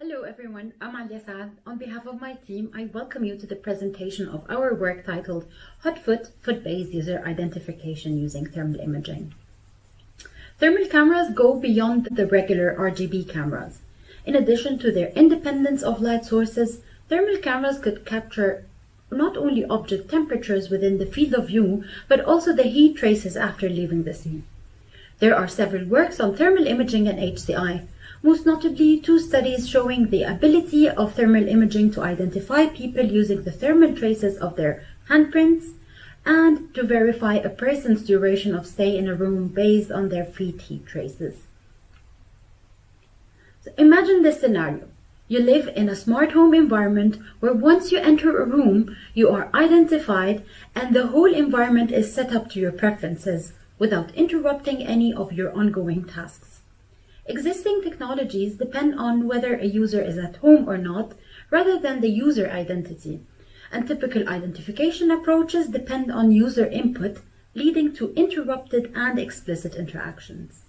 Hello everyone, I'm Alia Saad. On behalf of my team, I welcome you to the presentation of our work titled HotFoot, Foot-Based User Identification Using Thermal Imaging. Thermal cameras go beyond the regular RGB cameras. In addition to their independence of light sources, thermal cameras could capture not only object temperatures within the field of view, but also the heat traces after leaving the scene. There are several works on thermal imaging and HCI, most notably 2 studies showing the ability of thermal imaging to identify people using the thermal traces of their handprints and to verify a person's duration of stay in a room based on their feet heat traces. So imagine this scenario. You live in a smart home environment where once you enter a room, you are identified and the whole environment is set up to your preferences without interrupting any of your ongoing tasks. Existing technologies depend on whether a user is at home or not, rather than the user identity, and typical identification approaches depend on user input, leading to interrupted and explicit interactions.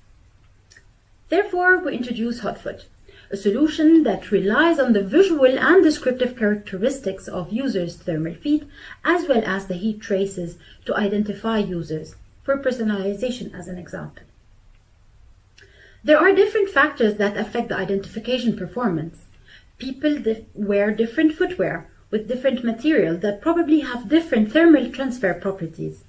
Therefore, we introduce HotFoot, a solution that relies on the visual and descriptive characteristics of users' thermal feet, as well as the heat traces to identify users, for personalization as an example. There are different factors that affect the identification performance. People wear different footwear with different material that probably have different thermal transfer properties.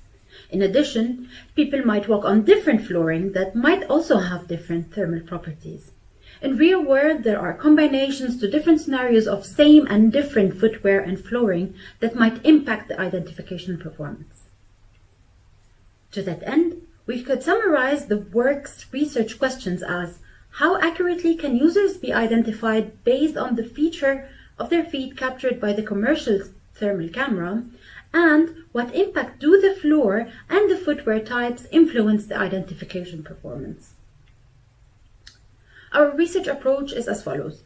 In addition, people might walk on different flooring that might also have different thermal properties. In real world, there are combinations to different scenarios of same and different footwear and flooring that might impact the identification performance. To that end, we could summarize the work's research questions as: how accurately can users be identified based on the feature of their feet captured by the commercial thermal camera, and what impact do the floor and the footwear types influence the identification performance? Our research approach is as follows.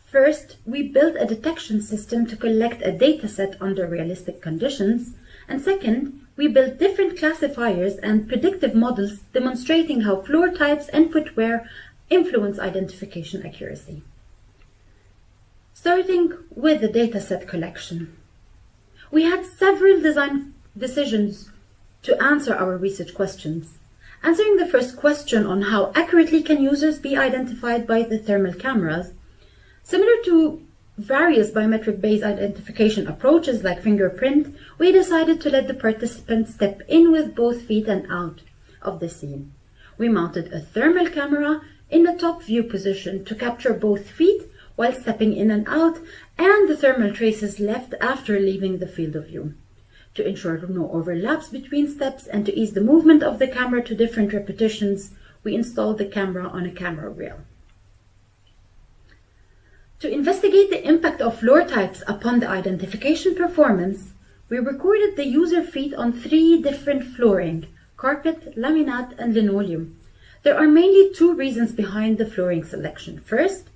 First, we built a detection system to collect a dataset under realistic conditions, and second, we built different classifiers and predictive models demonstrating how floor types and footwear influence identification accuracy. Starting with the dataset collection. We had several design decisions to answer our research questions. Answering the first question on how accurately can users be identified by the thermal cameras, similar to various biometric-based identification approaches like fingerprint, we decided to let the participants step in with both feet and out of the scene. We mounted a thermal camera in the top view position to capture both feet while stepping in and out, and the thermal traces left after leaving the field of view. To ensure no overlaps between steps and to ease the movement of the camera to different repetitions, we installed the camera on a camera rail. To investigate the impact of floor types upon the identification performance, we recorded the user feet on 3 different flooring: carpet, laminate, and linoleum. There are mainly 2 reasons behind the flooring selection. First,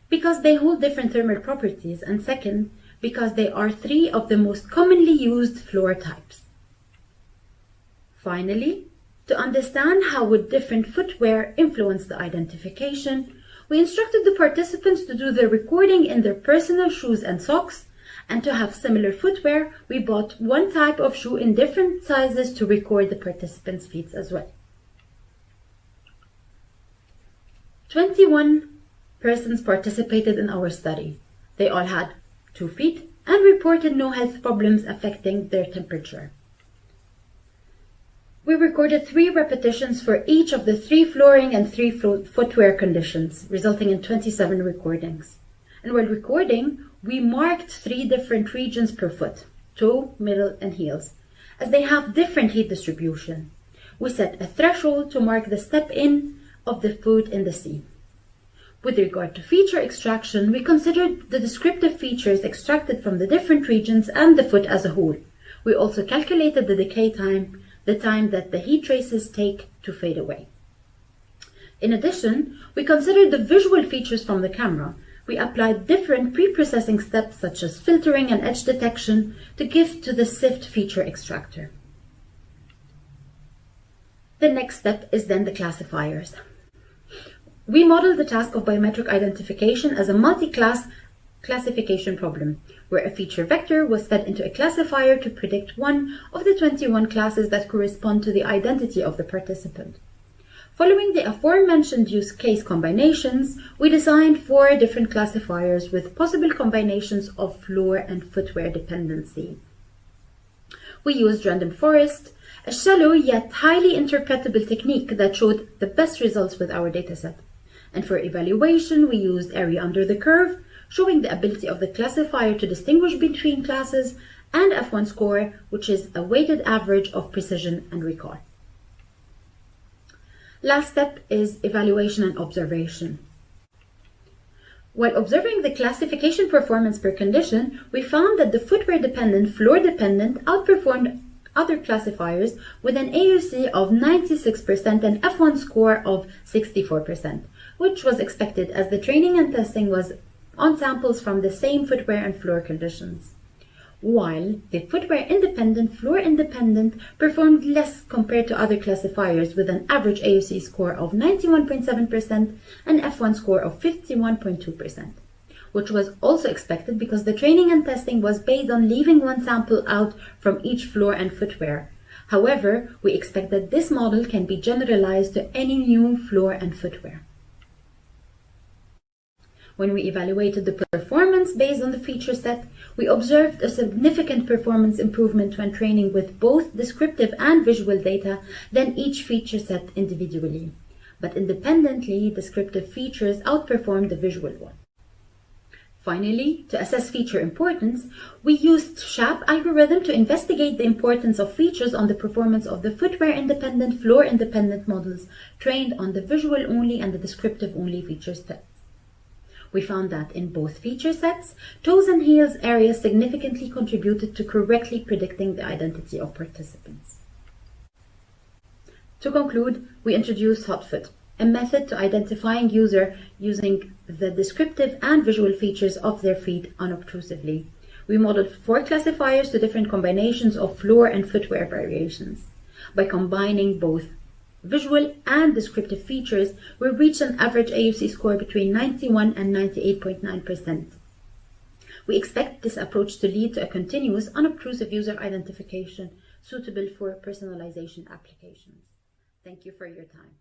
because they hold different thermal properties, and second, because they are 3 of the most commonly used floor types. Finally, to understand how would different footwear influence the identification, we instructed the participants to do the recording in their personal shoes and socks, and to have similar footwear, we bought 1 type of shoe in different sizes to record the participants' feet as well. 21 persons participated in our study. They all had 2 feet and reported no health problems affecting their temperature. We recorded 3 repetitions for each of the 3 flooring and 3 footwear conditions, resulting in 27 recordings. And while recording, we marked 3 different regions per foot: toe, middle, and heels, as they have different heat distribution. We set a threshold to mark the step-in of the foot in the scene. With regard to feature extraction, we considered the descriptive features extracted from the different regions and the foot as a whole. We also calculated the decay time, the time that the heat traces take to fade away. In addition, we considered the visual features from the camera. We applied different pre-processing steps such as filtering and edge detection to give to the SIFT feature extractor. The next step is then the classifiers. We model the task of biometric identification as a multi-class classification problem, where a feature vector was fed into a classifier to predict one of the 21 classes that correspond to the identity of the participant. Following the aforementioned use case combinations, we designed 4 different classifiers with possible combinations of floor and footwear dependency. We used random forest, a shallow yet highly interpretable technique that showed the best results with our dataset. And for evaluation, we used area under the curve, showing the ability of the classifier to distinguish between classes, and F1 score, which is a weighted average of precision and recall. Last step is evaluation and observation. While observing the classification performance per condition, we found that the footwear-dependent, floor-dependent outperformed other classifiers with an AUC of 96% and F1 score of 64%, which was expected as the training and testing was on samples from the same footwear and floor conditions. While the footwear-independent, floor-independent performed less compared to other classifiers with an average AUC score of 91.7% and F1 score of 51.2%, which was also expected because the training and testing was based on leaving one sample out from each floor and footwear. However, we expect that this model can be generalized to any new floor and footwear. When we evaluated the performance based on the feature set, we observed a significant performance improvement when training with both descriptive and visual data than each feature set individually. But independently, descriptive features outperformed the visual one. Finally, to assess feature importance, we used SHAP algorithm to investigate the importance of features on the performance of the footwear-independent, floor-independent models trained on the visual-only and the descriptive-only feature sets. We found that in both feature sets, toes and heels areas significantly contributed to correctly predicting the identity of participants. To conclude, we introduced HotFoot, a method to identifying user using the descriptive and visual features of their feet unobtrusively. We modeled 4 classifiers to different combinations of floor and footwear variations. By combining both visual and descriptive features, we reached an average AUC score between 91 and 98.9%. We expect this approach to lead to a continuous, unobtrusive user identification suitable for personalization applications. Thank you for your time.